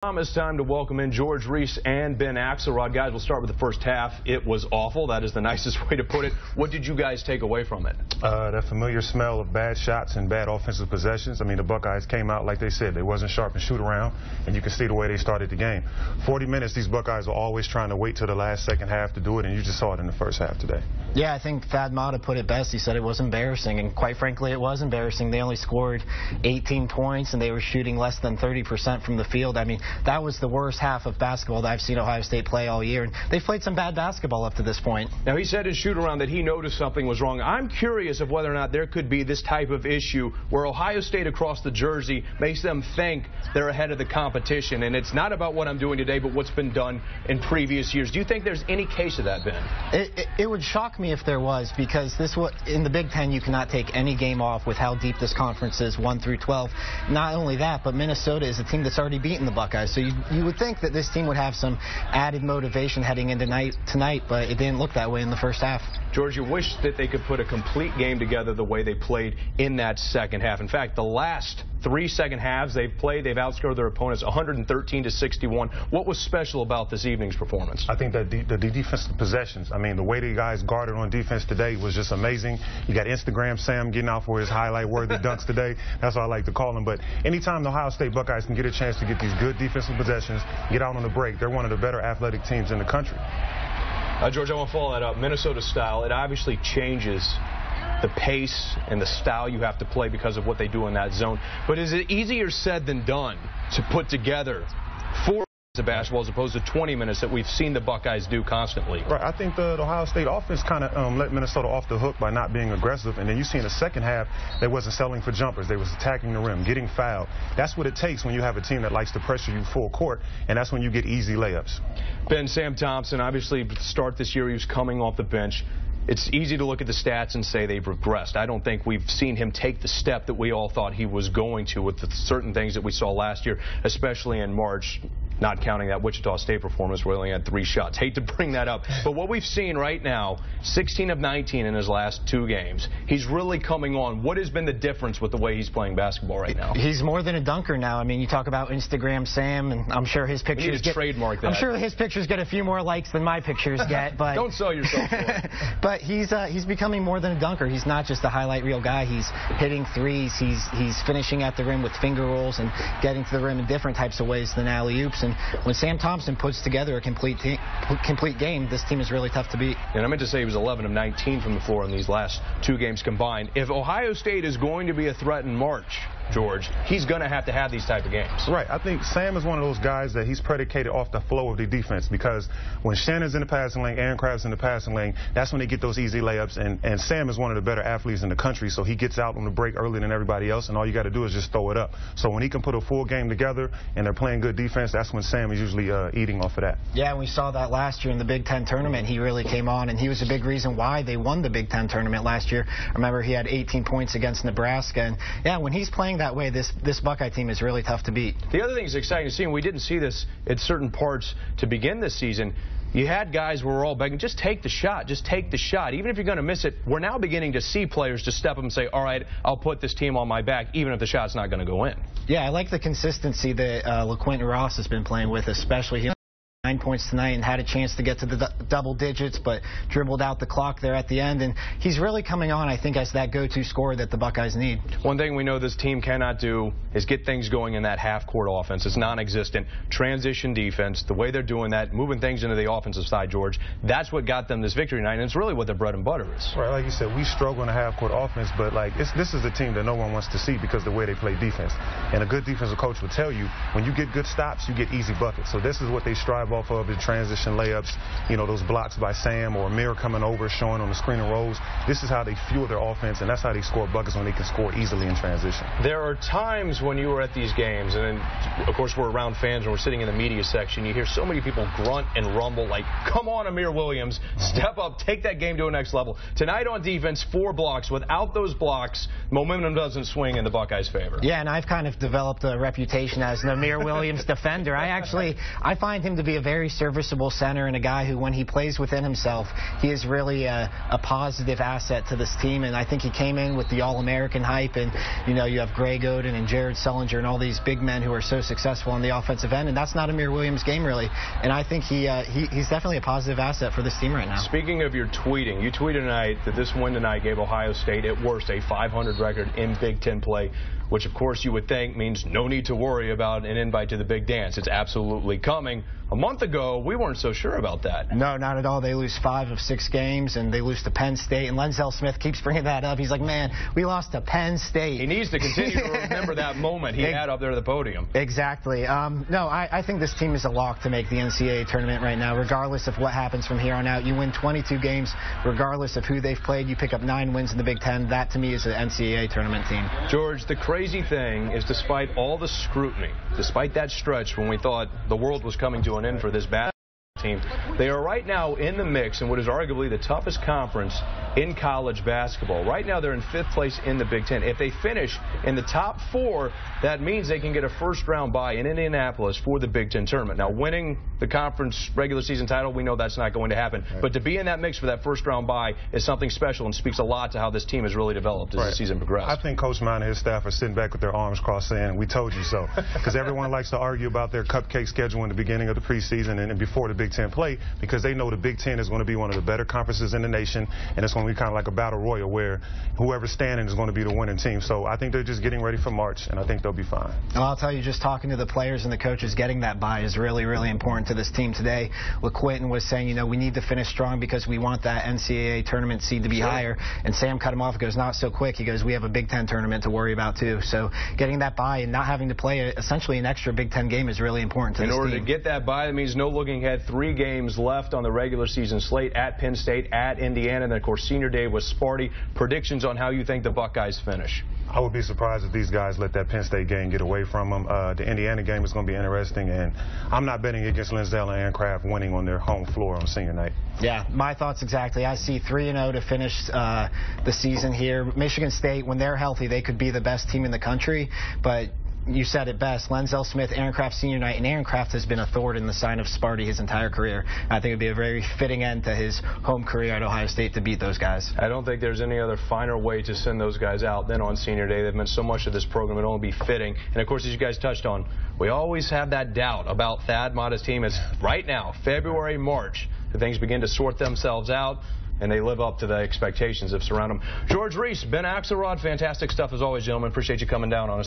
It's time to welcome in George Reese and Ben Axelrod. Guys, we'll start with the first half. It was awful. That is the nicest way to put it. What did you guys take away from it? That familiar smell of bad shots and bad offensive possessions. I mean, the Buckeyes came out, like they said, they wasn't sharp and shoot around, and you can see the way they started the game. 40 minutes, these Buckeyes are always trying to wait till the last second half to do it, and you just saw it in the first half today. Yeah, I think Thad Matta put it best. He said it was embarrassing, and quite frankly, it was embarrassing. They only scored 18 points, and they were shooting less than 30% from the field. I mean, that was the worst half of basketball that I've seen Ohio State play all year, and they've played some bad basketball up to this point. Now, he said in shoot-around that he noticed something was wrong. I'm curious of whether or not there could be this type of issue where Ohio State across the jersey makes them think they're ahead of the competition, and it's not about what I'm doing today, but what's been done in previous years. Do you think there's any case of that, Ben? It would shock me if there was, because in the Big Ten, you cannot take any game off with how deep this conference is, 1 through 12. Not only that, but Minnesota is a team that's already beaten the Buckeyes, so you would think that this team would have some added motivation heading into tonight, but it didn't look that way in the first half. George, you wish that they could put a complete game together the way they played in that second half. In fact, the last 3 second halves they've played, they've outscored their opponents 113-61. What was special about this evening's performance? I think that the defensive possessions, I mean, the way the guys guarded on defense today was just amazing. You got Instagram Sam getting out for his highlight-worthy dunks today. That's what I like to call them. But anytime the Ohio State Buckeyes can get a chance to get these good defensive possessions, get out on the break, they're one of the better athletic teams in the country. George, I want to follow that up. Minnesota style, it obviously changes the pace and the style you have to play because of what they do in that zone. But is it easier said than done to put together 4 minutes of basketball as opposed to 20 minutes that we've seen the Buckeyes do constantly? Right. I think the Ohio State offense kind of let Minnesota off the hook by not being aggressive. And then you see in the second half, they wasn't settling for jumpers. They was attacking the rim, getting fouled. That's what it takes when you have a team that likes to pressure you full court, and that's when you get easy layups. Ben, Sam Thompson, obviously, to start this year, he was coming off the bench. It's easy to look at the stats and say they've regressed. I don't think we've seen him take the step that we all thought he was going to with the certain things that we saw last year, especially in March, not counting that Wichita State performance where he only had 3 shots. Hate to bring that up. But what we've seen right now, 16 of 19 in his last 2 games. He's really coming on. What has been the difference with the way he's playing basketball right now? He's more than a dunker now. I mean, you talk about Instagram Sam, and I'm sure his pictures we need to trademark that. I'm sure his pictures get a few more likes than my pictures get. But don't sell yourself for it. But he's becoming more than a dunker. He's not just a highlight reel guy. He's hitting threes. He's finishing at the rim with finger rolls and getting to the rim in different types of ways than alley-oops. And when Sam Thompson puts together a complete game, this team is really tough to beat. And I meant to say he was 11 of 19 from the floor in these last 2 games combined. If Ohio State is going to be a threat in March, George, he's going to have these type of games. Right. I think Sam is one of those guys that he's predicated off the flow of the defense, because when Shannon's in the passing lane, Aaron Craft's in the passing lane, that's when they get those easy layups. And Sam is one of the better athletes in the country, so he gets out on the break earlier than everybody else, and all you got to do is just throw it up. So when he can put a full game together and they're playing good defense, that's when Sam is usually eating off of that. Yeah, and we saw that last year in the Big Ten tournament. He really came on, and he was a big reason why they won the Big Ten tournament last year. I remember he had 18 points against Nebraska, and yeah, when he's playing that way, this Buckeye team is really tough to beat. The other thing that's exciting to see, and we didn't see this at certain parts to begin this season, you had guys who were all begging, just take the shot, just take the shot. Even if you're going to miss it, we're now beginning to see players just step up and say, all right, I'll put this team on my back, even if the shot's not going to go in. Yeah, I like the consistency that LaQuinton Ross has been playing with, especially. He 9 points tonight and had a chance to get to the double digits, but dribbled out the clock there at the end. And he's really coming on, I think, as that go-to scorer that the Buckeyes need. One thing we know this team cannot do is get things going in that half-court offense. It's non-existent. Transition defense, the way they're doing that, moving things into the offensive side, George, that's what got them this victory tonight, and it's really what their bread and butter is. Right, like you said, we struggle in the half-court offense, but this is a team that no one wants to see because of the way they play defense. And a good defensive coach will tell you, when you get good stops, you get easy buckets. So this is what they strive off of, the transition layups, you know, those blocks by Sam or Amir coming over, showing on the screen and rolls. This is how they fuel their offense, and that's how they score buckets, when they can score easily in transition. There are times when you were at these games, and then, of course, we're around fans and we're sitting in the media section, you hear so many people grunt and rumble like, come on, Amir Williams, step up, take that game to a next level. Tonight on defense, 4 blocks. Without those blocks, momentum doesn't swing in the Buckeyes' favor. Yeah, and I've kind of developed a reputation as an Amir Williams defender. I find him to be a very very serviceable center and a guy who, when he plays within himself, he is really a positive asset to this team. And I think he came in with the All-American hype, and you know, you have Greg Oden and Jared Sullinger and all these big men who are so successful on the offensive end, and that's not Amir Williams' game really. And I think he's definitely a positive asset for this team right now. Speaking of your tweeting, you tweeted tonight that this win tonight gave Ohio State at worst a 500 record in Big Ten play, which of course you would think means no need to worry about an invite to the big dance. It's absolutely coming. A month ago, we weren't so sure about that. No, not at all. They lose 5 of 6 games, and they lose to Penn State. And Lenzel Smith keeps bringing that up. He's like, man, we lost to Penn State. He needs to continue to remember that moment he had up there at the podium. Exactly. No, I think this team is a lock to make the NCAA tournament right now, regardless of what happens from here on out. You win 22 games, regardless of who they've played. You pick up 9 wins in the Big Ten. That, to me, is an NCAA tournament team. George, the crazy thing is, despite all the scrutiny, despite that stretch when we thought the world was coming to an end for this basketball team, they are right now in the mix in what is arguably the toughest conference in college basketball. Right now they're in 5th place in the Big Ten. If they finish in the top 4, that means they can get a first-round bye in Indianapolis for the Big Ten tournament. Now, winning the conference regular season title, we know that's not going to happen. Right. But to be in that mix for that first-round bye is something special and speaks a lot to how this team has really developed as the season progressed. I think Coach Mount and his staff are sitting back with their arms crossed saying, we told you so. Because everyone likes to argue about their cupcake schedule in the beginning of the preseason and before the Big Ten play, because they know the Big Ten is going to be one of the better conferences in the nation, and it's going to be kind of like a battle royal where whoever's standing is going to be the winning team. So I think they're just getting ready for March, and I think they'll be fine. Well, I'll tell you, just talking to the players and the coaches, getting that bye is really, really important to this team today. LeQuinton was saying, you know, we need to finish strong because we want that NCAA tournament seed to be higher. And Sam cut him off. He goes, not so quick. He goes, we have a Big Ten tournament to worry about too. So getting that bye and not having to play essentially an extra Big Ten game is really important to this team. In order to get that bye, that means no looking ahead. 3 games left on the regular season slate: at Penn State, at Indiana, and then of course Senior Day with Sparty. Predictions on how you think the Buckeyes finish? I would be surprised if these guys let that Penn State game get away from them. The Indiana game is going to be interesting, and I'm not betting against Lenzel and Aaron Craft winning on their home floor on senior night. Yeah, my thoughts exactly. I see 3-0 to finish the season here. Michigan State, when they're healthy, they could be the best team in the country, but you said it best. Lenzel Smith, Aaron Craft senior night, and Aaron Craft has been a thorn in the side of Sparty his entire career. I think it would be a very fitting end to his home career at Ohio State to beat those guys. I don't think there's any other finer way to send those guys out than on senior day. They've meant so much to this program. It will only be fitting. And of course, as you guys touched on, we always have that doubt about Thad Matta's team. As right now, February, March, the things begin to sort themselves out, and they live up to the expectations that surround them. George Reese, Ben Axelrod, fantastic stuff as always, gentlemen. Appreciate you coming down on us.